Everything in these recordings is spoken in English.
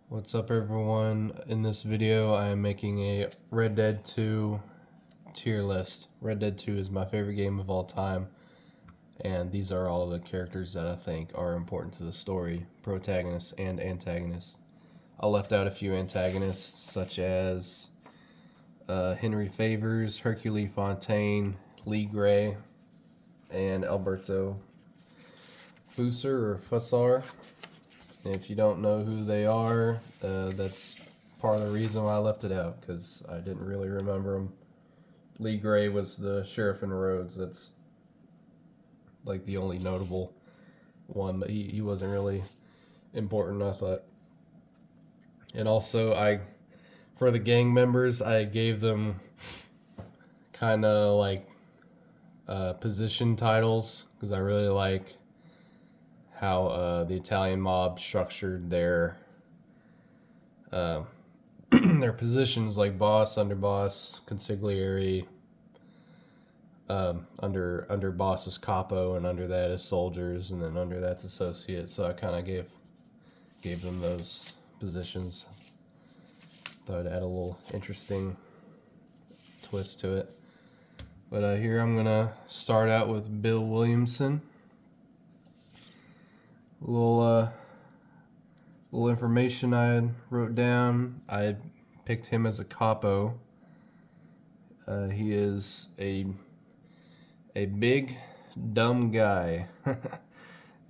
What's up, everyone? In this video I am making a Red Dead 2 tier list. Red Dead 2 is my favorite game of all time, and these are all the characters that I think are important to the story, protagonists and antagonists. I left out a few antagonists such as Henry Favors, Hercule Fontaine, Lee Gray, and Alberto Fussar. If you don't know who they are, that's part of the reason why I left it out, because I didn't really remember them. Lee Gray was the sheriff in Rhodes. That's like the only notable one, but he wasn't really important, I thought. And also, for the gang members, I gave them kind of like position titles, because I really like how the Italian mob structured their their positions, like boss, underboss, consigliere. Under boss is capo, and under that is soldiers, and then under that's associate. So I kind of gave them those positions. Thought I'd add a little interesting twist to it. But here I'm gonna start out with Bill Williamson. Little information I wrote down. I picked him as a capo. He is a big dumb guy,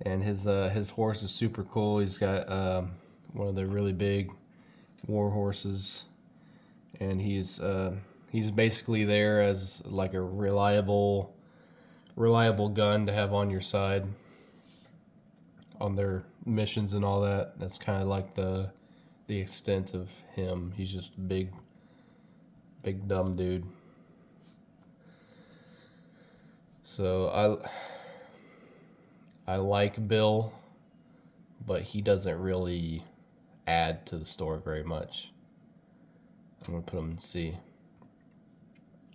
and his horse is super cool. He's got one of the really big war horses, and he's basically there as like a reliable gun to have on your side on their missions and all that. That's kind of like the extent of him. He's just a big dumb dude. So I like Bill, but he doesn't really add to the story very much. I'm gonna put him in C.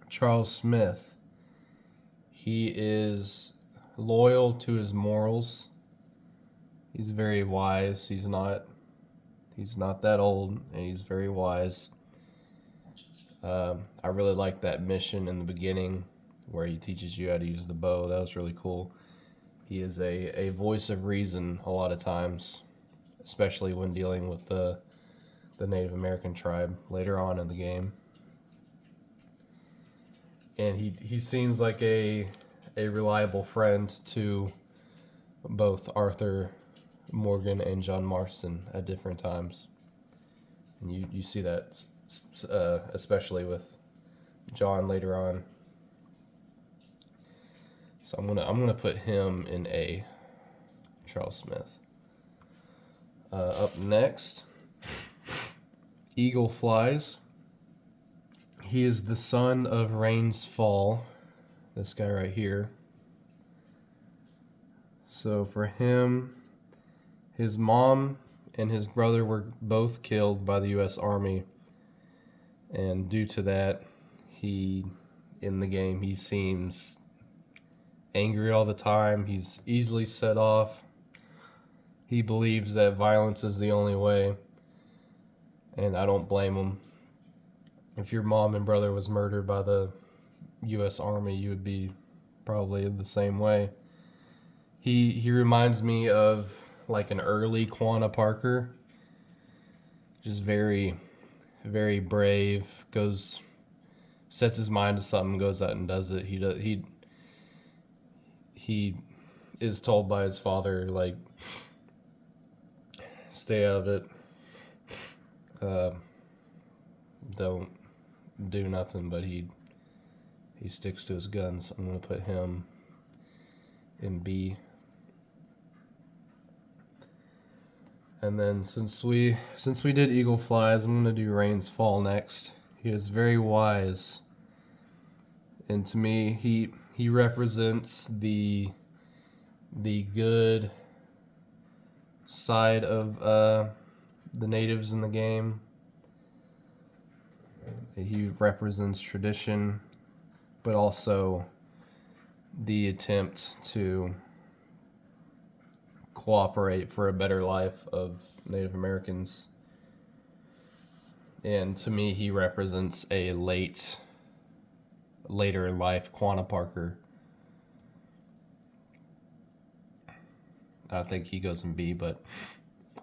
Charles Smith. He is loyal to his morals. He's very wise. He's not that old, and he's very wise. I really like that mission in the beginning where he teaches you how to use the bow. That was really cool. He is a voice of reason a lot of times, especially when dealing with the Native American tribe later on in the game. And he seems like a reliable friend to both Arthur Morgan and John Marston at different times. And you see that especially with John later on. So I'm gonna put him in A. Charles Smith. Up next, Eagle Flies. He is the son of Rains Fall. This guy right here. So for him, his mom and his brother were both killed by the U.S. Army, and due to that, in the game he seems angry all the time. He's easily set off. He believes that violence is the only way, and I don't blame him. If your mom and brother was murdered by the U.S. Army, you would be probably the same way. He reminds me of like an early Quanah Parker. Just very, very brave. Sets his mind to something, goes out and does it. He is told by his father, like, stay out of it. Don't do nothing, but he sticks to his guns. I'm gonna put him in B. And then since we did Eagle Flies, I'm gonna do Rains Fall next. He is very wise, and to me, he represents the good side of the natives in the game. He represents tradition, but also the attempt to cooperate for a better life of Native Americans And to me, he represents a later in life Quanah Parker. I think he goes in B, but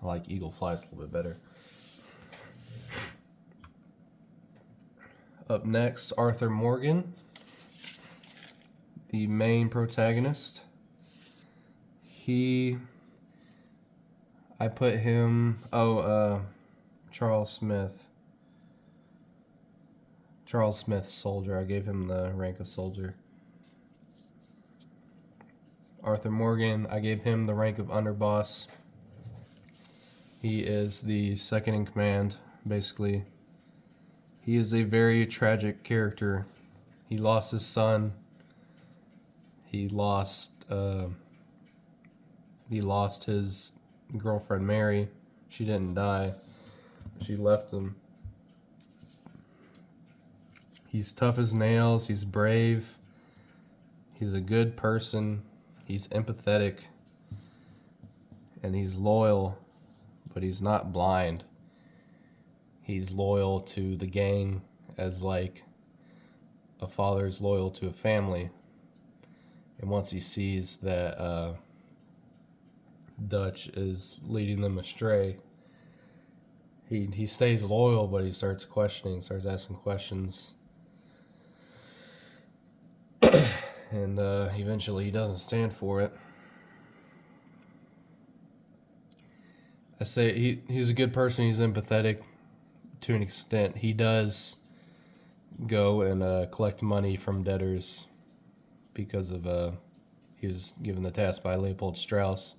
I like Eagle Flies a little bit better. Up next, Arthur Morgan, the main protagonist. I put him, Charles Smith, soldier. I gave him the rank of soldier. Arthur Morgan, I gave him the rank of underboss. He is the second in command, basically. He is a very tragic character. He lost his son. He lost his girlfriend Mary. She didn't die. She left him. He's tough as nails. He's brave. He's a good person. He's empathetic. And he's loyal, but he's not blind. He's loyal to the gang as like a father is loyal to a family. And once he sees that Dutch is leading them astray, he stays loyal, but he starts starts asking questions. And eventually he doesn't stand for it. I say he's a good person. He's empathetic to an extent. He does go and collect money from debtors because of he was given the task by Leopold Strauss.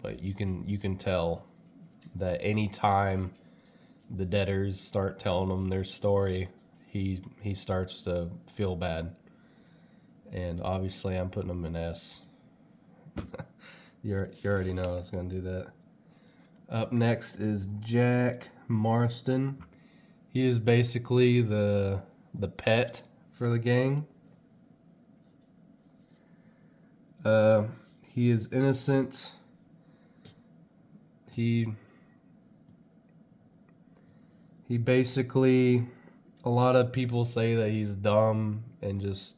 But you can tell that any time the debtors start telling him their story, he starts to feel bad. And obviously I'm putting him in S. You already know I was going to do that. Up next is Jack Marston. He is basically the pet for the gang. He is innocent. He basically, a lot of people say that he's dumb and he's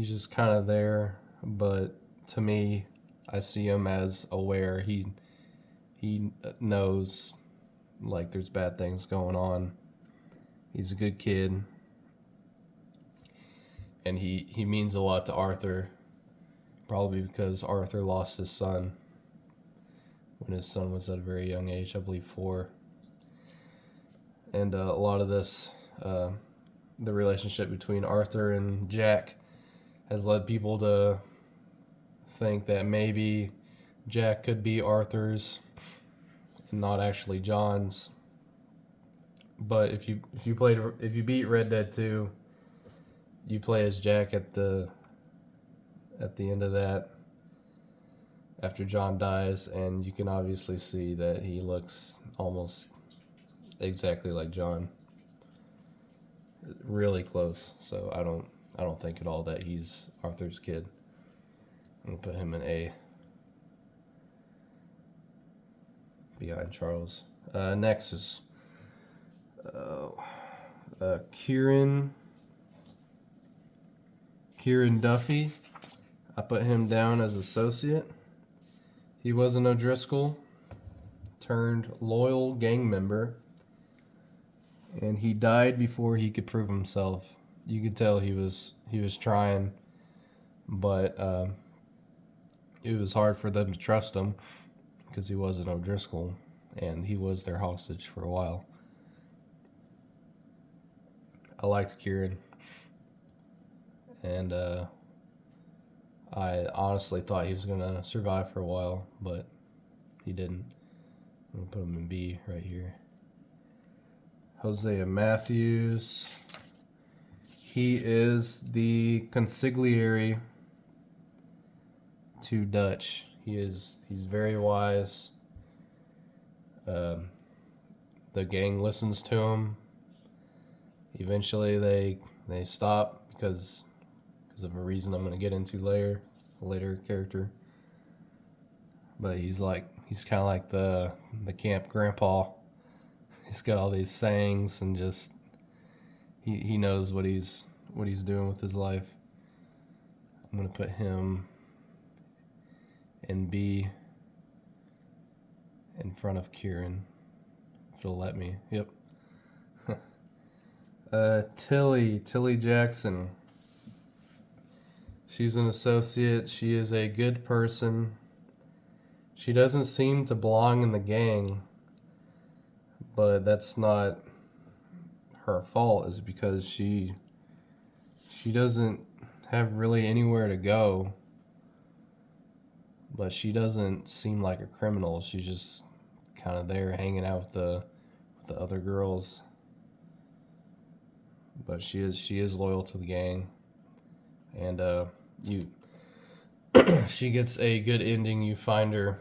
just kind of there, but to me, I see him as aware. He knows like there's bad things going on. He's a good kid, and he means a lot to Arthur, probably because Arthur lost his son when his son was at a very young age, I believe 4. And a lot of this, the relationship between Arthur and Jack has led people to think that maybe Jack could be Arthur's and not actually John's. But if you beat Red Dead 2, you play as Jack at the end of that after John dies, and you can obviously see that he looks almost exactly like John. Really close. So I don't think at all that he's Arthur's kid. I'm gonna put him in A behind Charles. Next is Kieran Duffy. I put him down as associate. He was an O'Driscoll turned loyal gang member, and he died before he could prove himself. You could tell he was trying, but it was hard for them to trust him because he was an O'Driscoll, and he was their hostage for a while. I liked Kieran, and I honestly thought he was going to survive for a while, but he didn't. I'm going to put him in B right here. Hosea Matthews. He is the consigliere to Dutch. He's very wise. The gang listens to him. Eventually they stop because of a reason I'm going to get into later, a later character. But he's kind of like the camp grandpa He's got all these sayings and just he knows what he's doing with his life. I'm gonna put him in B in front of Kieran. If it'll let me. Yep. Tilly Jackson. She's an associate. She is a good person. She doesn't seem to belong in the gang, but that's not her fault. Is because she doesn't have really anywhere to go, but she doesn't seem like a criminal. She's just kind of there hanging out with the other girls. But she is loyal to the gang, and she gets a good ending. You find her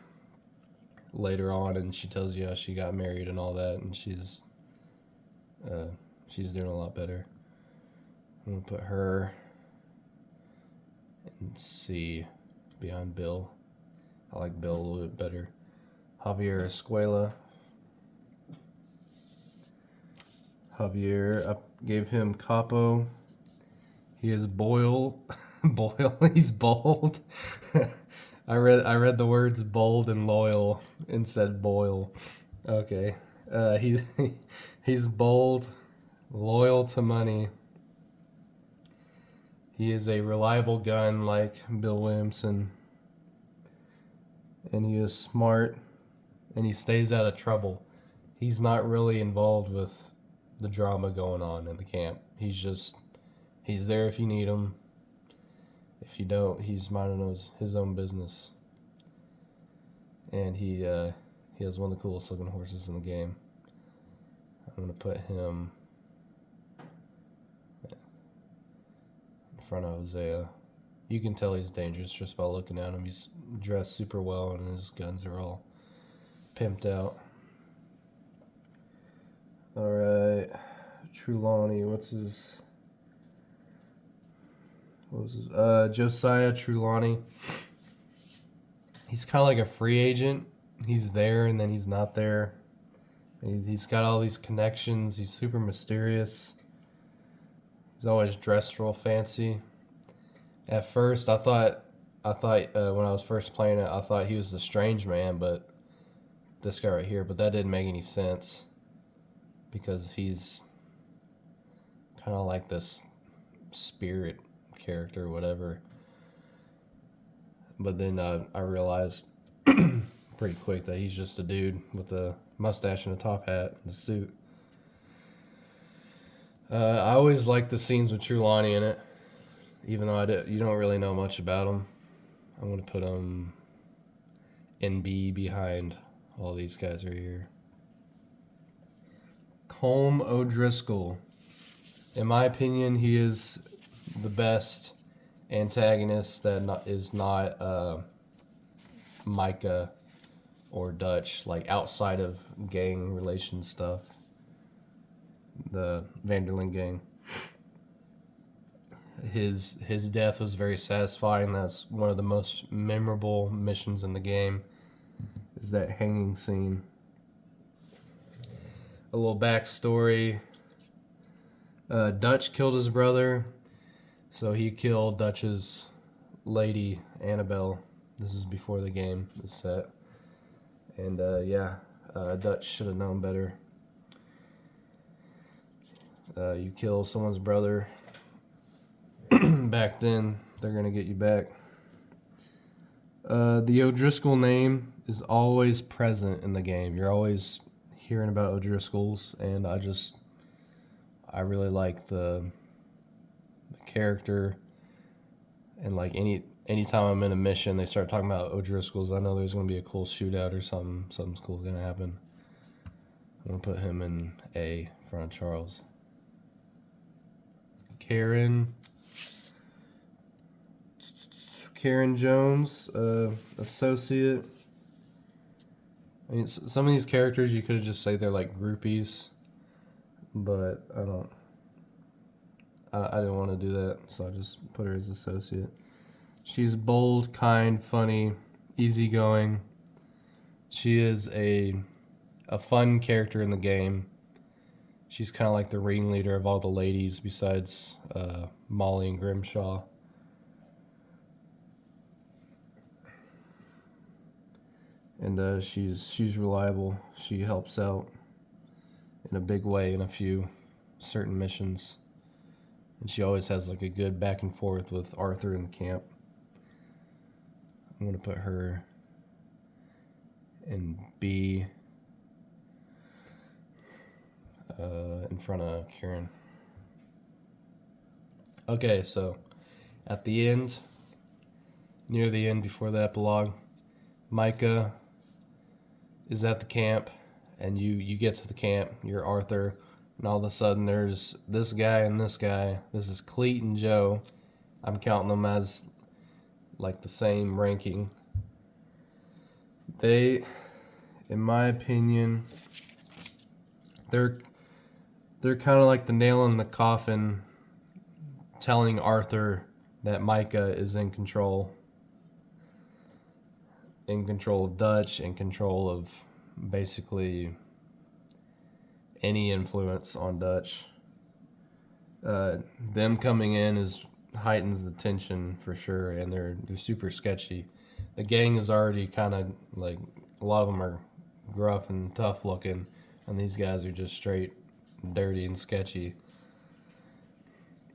later on, and she tells you how she got married and all that, and she's doing a lot better. I'm gonna put her in C behind Bill. I like Bill a little bit better. Javier Escuela. Javier, I gave him Capo. He is Boyle. Boyle, he's bold. I read the words bold and loyal and said Boyle. Okay. He's bold, loyal to money. He is a reliable gun like Bill Williamson. And he is smart, and he stays out of trouble. He's not really involved with the drama going on in the camp. He's there if you need him. If you don't, he's minding his own business. And he has one of the coolest looking horses in the game. I'm going to put him in front of Hosea. You can tell he's dangerous just by looking at him. He's dressed super well, and his guns are all pimped out. All right, Trelawney. What was his? Josiah Trelawney. He's kind of like a free agent. He's there, and then he's not there. He's got all these connections. He's super mysterious. He's always dressed real fancy. At first, I thought when I was first playing it, I thought he was the strange man, but this guy right here, but that didn't make any sense because he's kind of like this spirit character or whatever. But then I realized pretty quick that he's just a dude with a mustache and a top hat and a suit. I always like the scenes with Trelawney in it. Even though you don't really know much about him. I'm going to put him in B behind all these guys right here. Colm O'Driscoll. In my opinion, he is the best antagonist that is not Micah or Dutch, like outside of gang relation stuff. The Vanderlyn gang. His death was very satisfying. That's one of the most memorable missions in the game, is that hanging scene. A little backstory. Dutch killed his brother, so he killed Dutch's lady, Annabelle. This is before the game is set. And Dutch should have known better. You kill someone's brother, back then, they're going to get you back. The O'Driscoll name is always present in the game. You're always hearing about O'Driscolls, and I really like the character, and like anytime I'm in a mission, they start talking about O'Driscolls, I know there's going to be a cool shootout or something's cool going to happen. I'm going to put him in A in front of Charles. Karen Jones, associate. I mean, some of these characters you could just say they're like groupies, but I didn't want to do that, so I just put her as associate. She's bold, kind, funny, easygoing. She is a fun character in the game. She's kind of like the ringleader of all the ladies besides Molly and Grimshaw. And she's reliable. She helps out in a big way in a few certain missions. And she always has like a good back and forth with Arthur in the camp. I'm going to put her in B in front of Kieran. Okay, so at the end, near the end before the epilogue, Micah is at the camp, and you get to the camp, you're Arthur, and all of a sudden there's this guy and this guy. This is Cleet and Joe. I'm counting them as like the same ranking. They, in my opinion, they're kind of like the nail in the coffin, telling Arthur that Micah is in control of Dutch, in control of basically any influence on Dutch. Them coming in heightens the tension for sure, and they're super sketchy. The gang is already kind of like, a lot of them are gruff and tough looking, and these guys are just straight dirty and sketchy.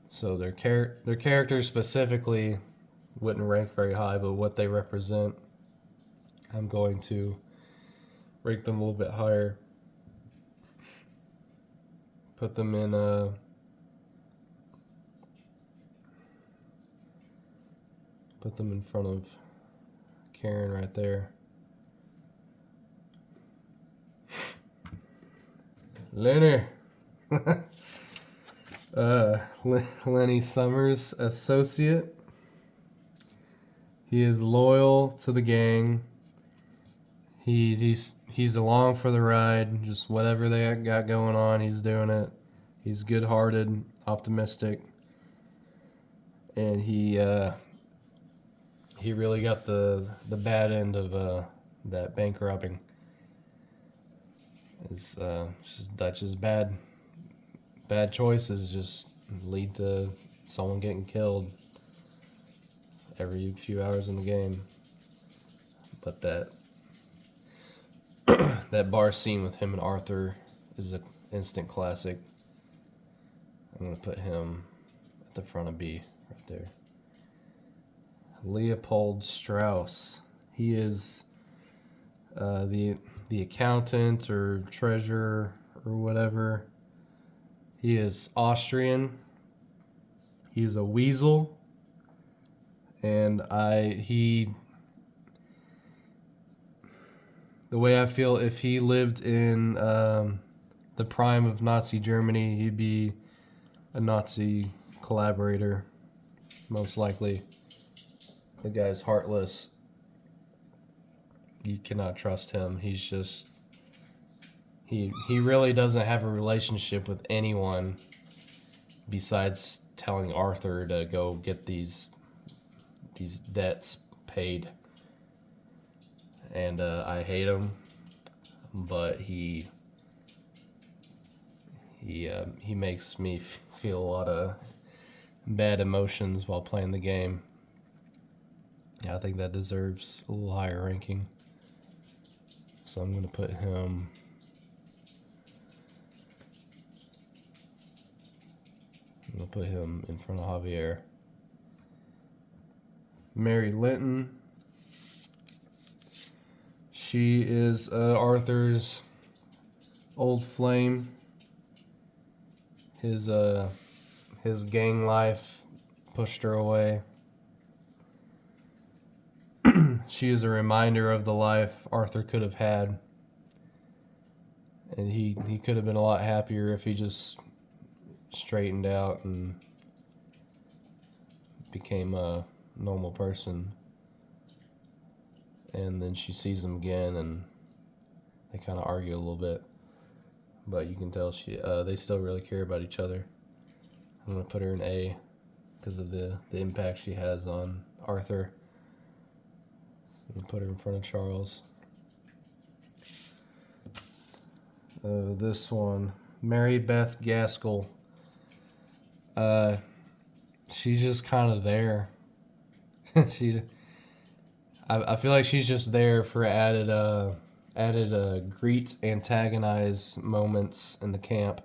So their characters specifically wouldn't rank very high, but what they represent, I'm going to rank them a little bit higher. Put them in front of Karen right there. Lenny. Lenny Summers, associate. He is loyal to the gang. He's along for the ride. Just whatever they got going on, he's doing it. He's good-hearted, optimistic, and he really got the bad end of that bank robbing. It's just Dutch's bad choices just lead to someone getting killed every few hours in the game. But that bar scene with him and Arthur is an instant classic. I'm going to put him at the front of B right there. Leopold Strauss. He is the accountant or treasurer or whatever. He is Austrian. He's a weasel. And the way I feel, if he lived in the prime of Nazi Germany, he'd be a Nazi collaborator, most likely. The guy's heartless. You cannot trust him. He's just... He really doesn't have a relationship with anyone besides telling Arthur to go get these debts paid. And I hate him, but he makes me feel a lot of bad emotions while playing the game. Yeah, I think that deserves a little higher ranking. So I'm going to put him... I'm going to put him in front of Javier. Mary Linton. She is Arthur's old flame. His gang life pushed her away. She is a reminder of the life Arthur could have had. And he could have been a lot happier if he just straightened out and became a normal person. And then she sees him again, and they kind of argue a little bit. But you can tell they still really care about each other. I'm going to put her in A because of the impact she has on Arthur. I'm going to put her in front of Charles. This one, Mary Beth Gaskell. She's just kind of there. I feel like she's just there for added greet antagonize moments in the camp.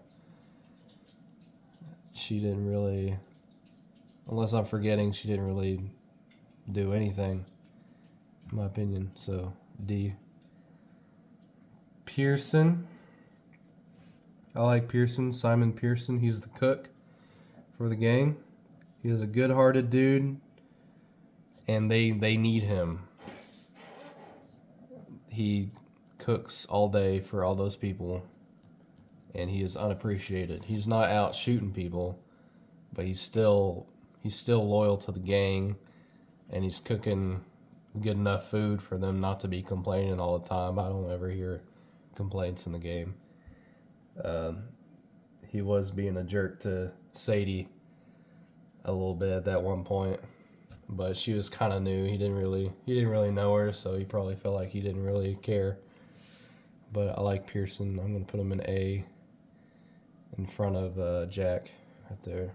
She didn't really, unless I'm forgetting, she didn't really do anything, in my opinion. So D. Pearson. I like Pearson, Simon Pearson. He's the cook for the gang. He is a good-hearted dude, and they need him. He cooks all day for all those people, and he is unappreciated. He's not out shooting people, but he's still loyal to the gang, and he's cooking good enough food for them not to be complaining all the time. I don't ever hear complaints in the game. He was being a jerk to Sadie a little bit at that one point, but she was kind of new. He didn't really know her, so he probably felt like he didn't really care. But I like Pearson. I'm gonna put him in A, in front of Jack, right there.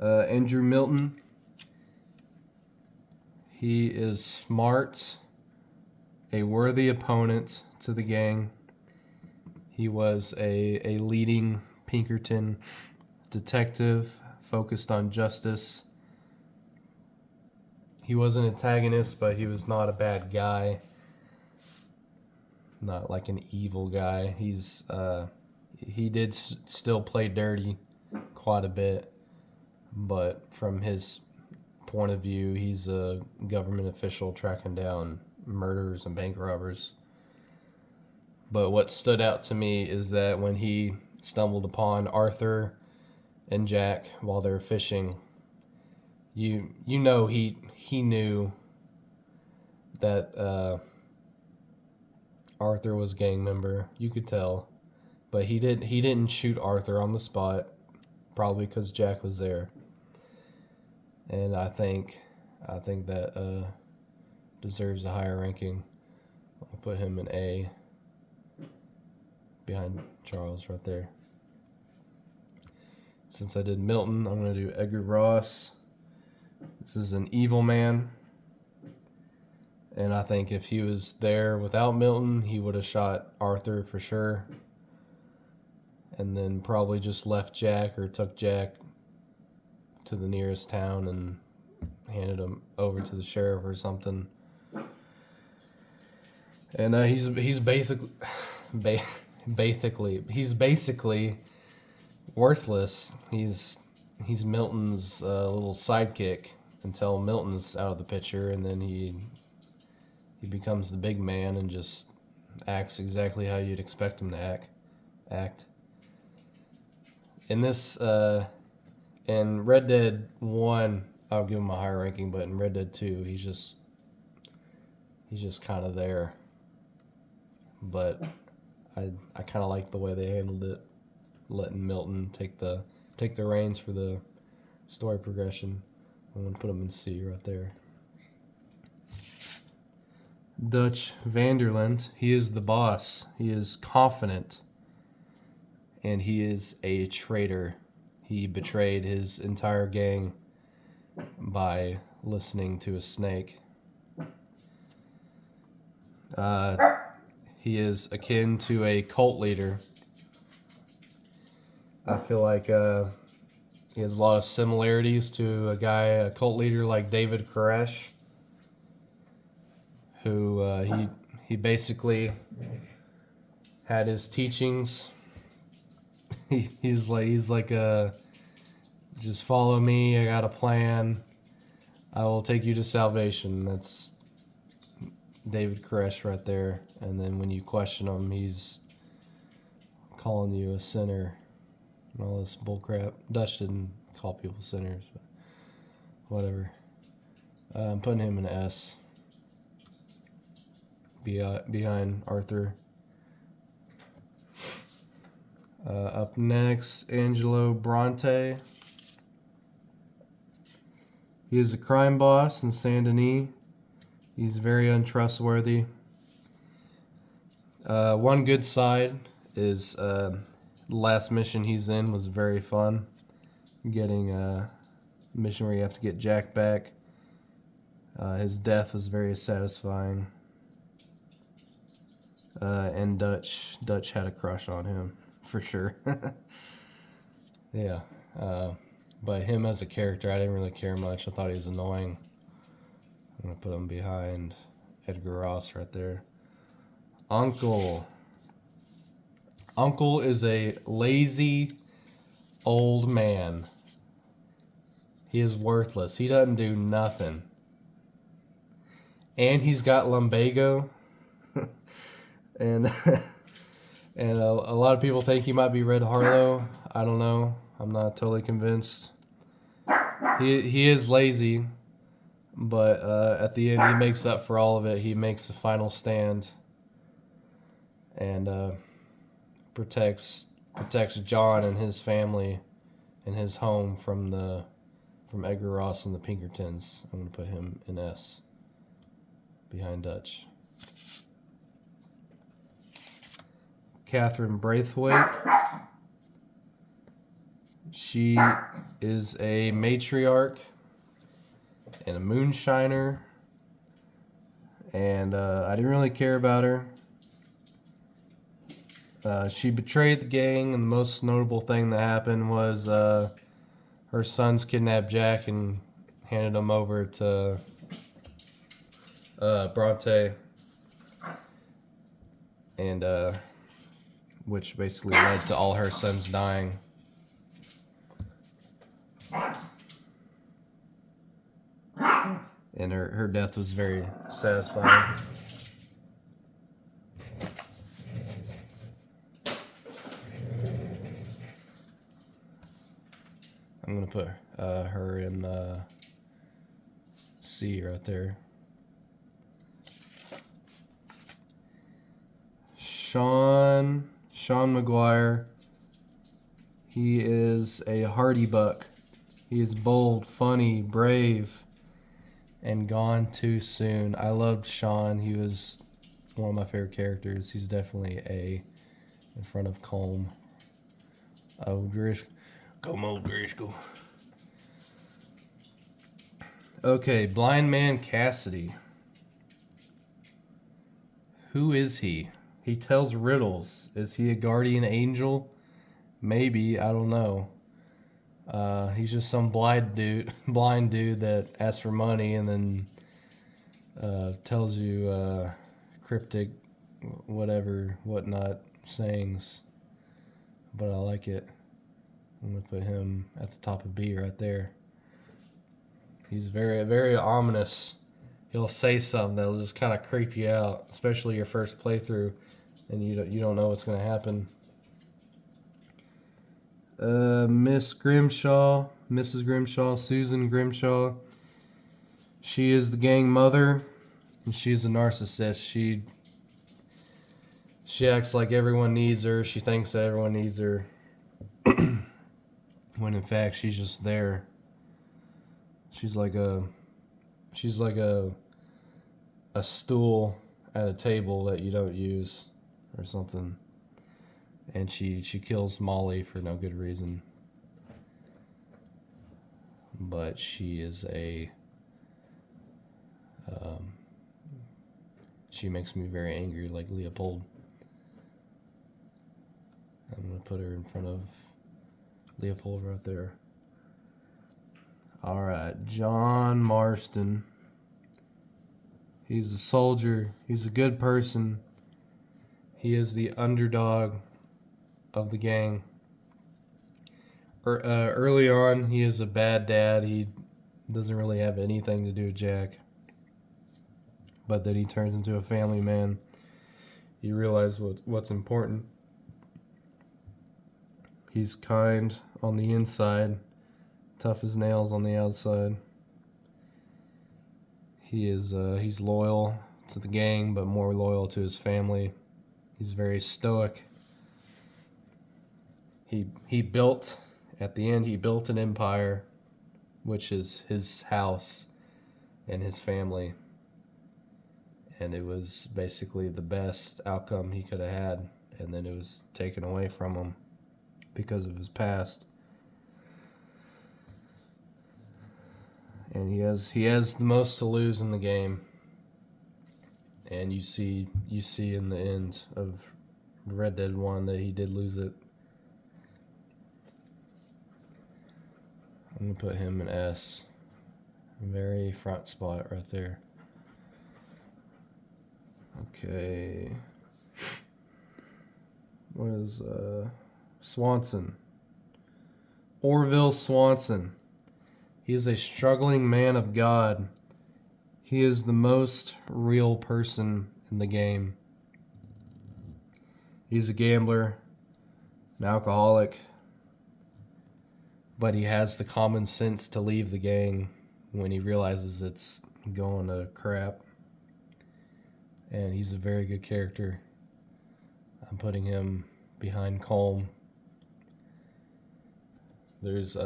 Andrew Milton. He is smart, a worthy opponent to the gang. He was a leading Pinkerton detective focused on justice. He was an antagonist, but he was not a bad guy. Not like an evil guy. He did still play dirty quite a bit, but from his point of view, he's a government official tracking down murderers and bank robbers. But what stood out to me is that when he stumbled upon Arthur and Jack while they were fishing, you know he knew that Arthur was a gang member. You could tell, but he didn't shoot Arthur on the spot, probably because Jack was there. And I think that deserves a higher ranking. I'll put him in A, behind Charles right there. Since I did Milton, I'm going to do Edgar Ross. This is an evil man. And I think if he was there without Milton, he would have shot Arthur for sure. And then probably just left Jack or took Jack to the nearest town and handed him over to the sheriff or something. And he's basically worthless. He's Milton's little sidekick until Milton's out of the picture, and then he becomes the big man and just acts exactly how you'd expect him to act. In this, in Red Dead 1, I'll give him a higher ranking, but in Red Dead 2, he's just kind of there. But I kind of like the way they handled it, letting Milton take the reins for the story progression. I'm going to put him in C right there. Dutch Vanderland, he is the boss. He is confident, and he is a traitor. He betrayed his entire gang by listening to a snake. He is akin to a cult leader. I feel like he has a lot of similarities to a cult leader like David Koresh, who he basically had his teachings. He's like just follow me. I got a plan. I will take you to salvation. That's David Koresh right there. And then when you question him, he's calling you a sinner and all this bullcrap. Dutch didn't call people sinners, but whatever. I'm putting him in S. Behind Arthur. Up next, Angelo Bronte. He is a crime boss in Saint Denis. He's very untrustworthy. One good side is the last mission he's in was very fun. Getting a mission where you have to get Jack back. His death was very satisfying. And Dutch had a crush on him, for sure. Yeah. But him as a character, I didn't really care much. I thought he was annoying. I'm going to put him behind Edgar Ross right there. Uncle. Uncle is a lazy old man. He is worthless. He doesn't do nothing. And he's got lumbago. and and a lot of people think he might be Red Harlow. I don't know. I'm not totally convinced. He is lazy, but at the end he makes up for all of it. He makes the final stand and protects John and his family and his home from Edgar Ross and the Pinkertons. I'm gonna put him in S behind Dutch. Catherine Braithwaite. She is a matriarch and a moonshiner, and I didn't really care about her. She betrayed the gang, and the most notable thing that happened was her sons kidnapped Jack and handed him over to Bronte, and which basically led to all her sons dying. And her death was very satisfying. I'm going to put her in C right there. Sean McGuire. He is a hardy buck. He is bold, funny, brave, and gone too soon. I loved Sean. He was one of my favorite characters. He's definitely A in front of Colm. Come on, Driscoll. Okay, Blind Man Cassidy. Who is he? He tells riddles. Is he a guardian angel? Maybe, I don't know. He's just some blind dude that asks for money and then tells you cryptic whatnot sayings. But I like it. I'm gonna put him at the top of B right there. He's very, very ominous. He'll say something that'll just kind of creep you out, especially your first playthrough, and you don't know what's gonna happen. Mrs. Grimshaw, Susan Grimshaw. She is the gang mother, and she's a narcissist. She acts like everyone needs her. She thinks that everyone needs her, when in fact she's just there. She's like a stool at a table that you don't use, or something. And she kills Molly for no good reason. But she is she makes me very angry, like Leopold. I'm going to put her in front of Leopold right there. Alright, John Marston. He's a soldier. He's a good person. He is the underdog of the gang. Early on, he is a bad dad. He doesn't really have anything to do with Jack. But then he turns into a family man. You realize what's important. He's kind on the inside, tough as nails on the outside. He's loyal to the gang, but more loyal to his family. He's very stoic. He built an empire, which is his house and his family. and it was basically the best outcome he could have had, and then it was taken away from him because of his past. And he has the most to lose in the game. And you see in the end of Red Dead 1 that he did lose it. I'm going to put him in S. Very front spot right there. Okay. What is Swanson? Orville Swanson. He is a struggling man of God. He is the most real person in the game. He's a gambler, an alcoholic, but he has the common sense to leave the gang when he realizes it's going to crap. And he's a very good character. I'm putting him behind Colm. There's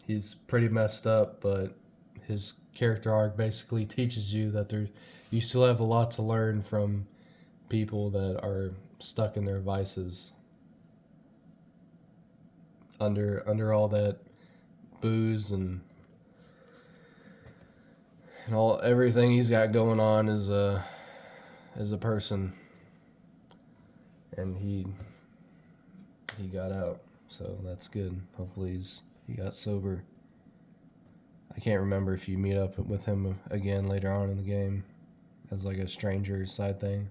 he's pretty messed up, but his character arc basically teaches you that you still have a lot to learn from people that are stuck in their vices. Under all that booze and everything he's got going on as a person, and he got out, so that's good. Hopefully he got sober. I can't remember if you meet up with him again later on in the game as like a stranger side thing.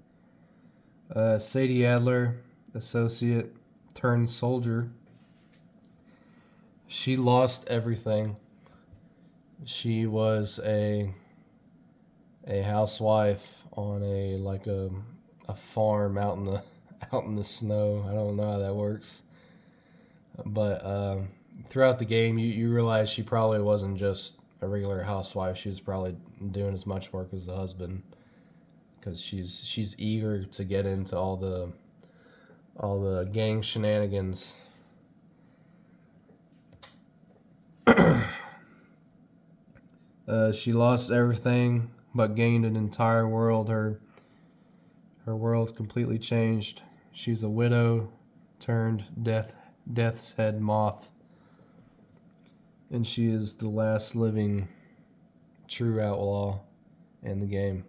Sadie Adler, associate turned soldier. She lost everything. She was a housewife on a farm out in the snow. I don't know how that works, but throughout the game, you realize she probably wasn't just a regular housewife. She was probably doing as much work as the husband, because she's eager to get into all the gang shenanigans. She lost everything but gained an entire world. Her world completely changed. She's a widow turned death's head moth. And she is the last living true outlaw in the game.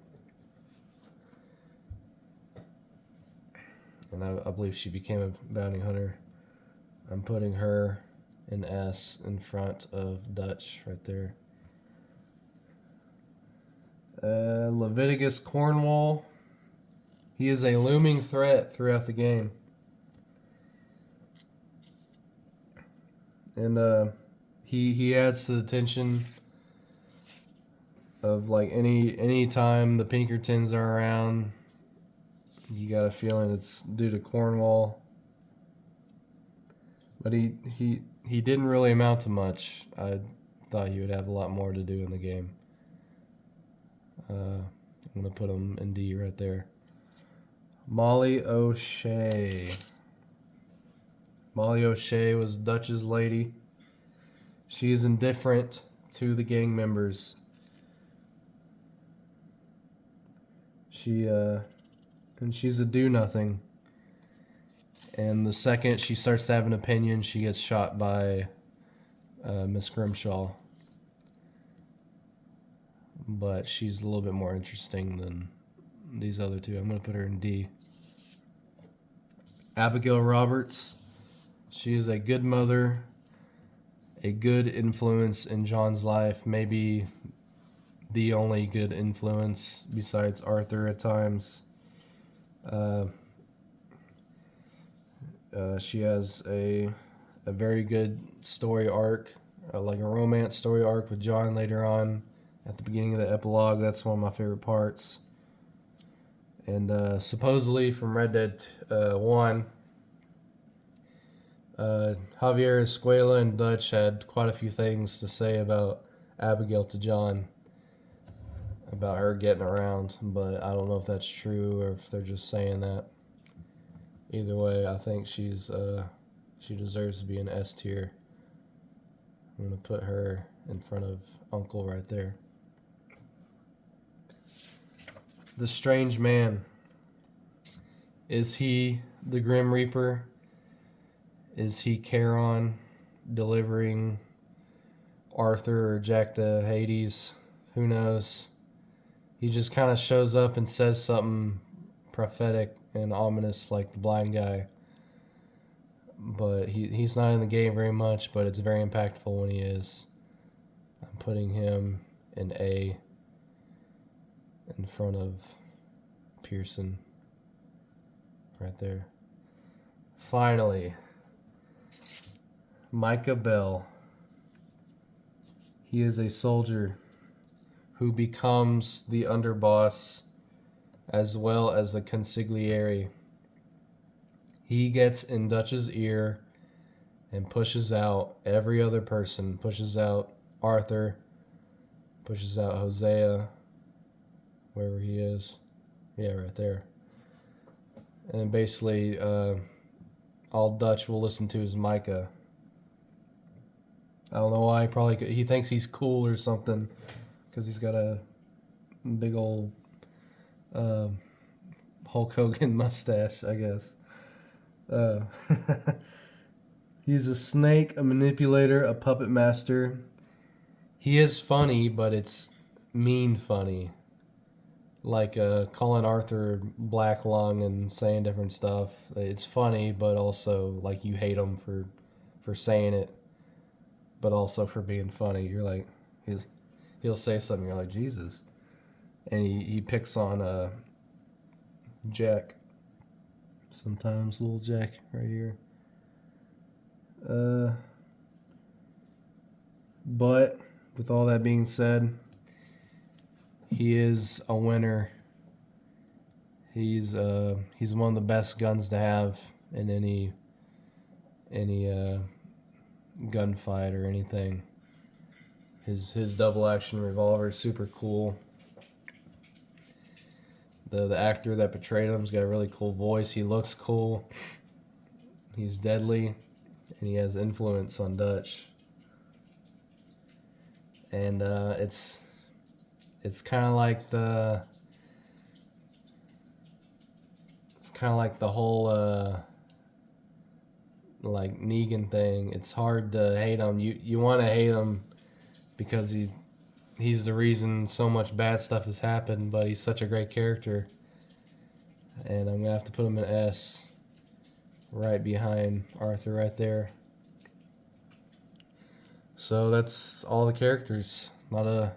And I believe she became a bounty hunter. I'm putting her in S in front of Dutch right there. Leviticus Cornwall. He is a looming threat throughout the game. And he adds to the tension of like any time the Pinkertons are around, you got a feeling it's due to Cornwall. But he didn't really amount to much. I thought he would have a lot more to do in the game. I'm going to put him in D right there. Molly O'Shea. Molly O'Shea was Dutch's lady. She is indifferent to the gang members. And she's a do-nothing. And the second she starts to have an opinion, she gets shot by Miss Grimshaw. But she's a little bit more interesting than these other two. I'm going to put her in D. Abigail Roberts. She is a good mother, a good influence in John's life, maybe the only good influence besides Arthur at times. She has a very good story arc, like a romance story arc with John later on. At the beginning of the epilogue, that's one of my favorite parts. And supposedly from Red Dead 1, Javier Escuela and Dutch had quite a few things to say about Abigail to John, about her getting around, but I don't know if that's true or if they're just saying that. Either way, I think she deserves to be an S tier. I'm going to put her in front of Uncle right there. the strange man. Is he the Grim Reaper? Is he Charon delivering Arthur or Jack to Hades? Who knows? He just kind of shows up and says something prophetic and ominous like the blind guy. But he's not in the game very much, but it's very impactful when he is. I'm putting him in A in front of Pearson. Right there. Finally, Micah Bell. He is a soldier who becomes the underboss as well as the consigliere. He gets in Dutch's ear and pushes out every other person. Pushes out Arthur. Pushes out Hosea. Wherever he is. Yeah, right there. And basically, all Dutch will listen to is Micah. I don't know why. He thinks he's cool or something because he's got a big old Hulk Hogan mustache, I guess. He's a snake, a manipulator, a puppet master. He is funny, but it's mean funny. Like calling Arthur Black Lung and saying different stuff. It's funny, but also like you hate him for saying it, but also for being funny. You're like, he'll say something. You're like, Jesus, and he picks on Jack. Sometimes little Jack right here. But with all that being said, he is a winner. He's one of the best guns to have in any gunfight or anything. His double action revolver is super cool. The actor that portrayed him's got a really cool voice. He looks cool. He's deadly, and he has influence on Dutch. And it's kind of like the whole like Negan thing. It's hard to hate him. You want to hate him because he's the reason so much bad stuff has happened, but he's such a great character. And I'm gonna have to put him in S, right behind Arthur, right there. So that's all the characters. Not a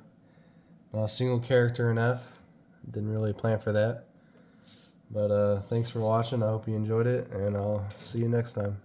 single character in F. Didn't really plan for that. But thanks for watching. I hope you enjoyed it, and I'll see you next time.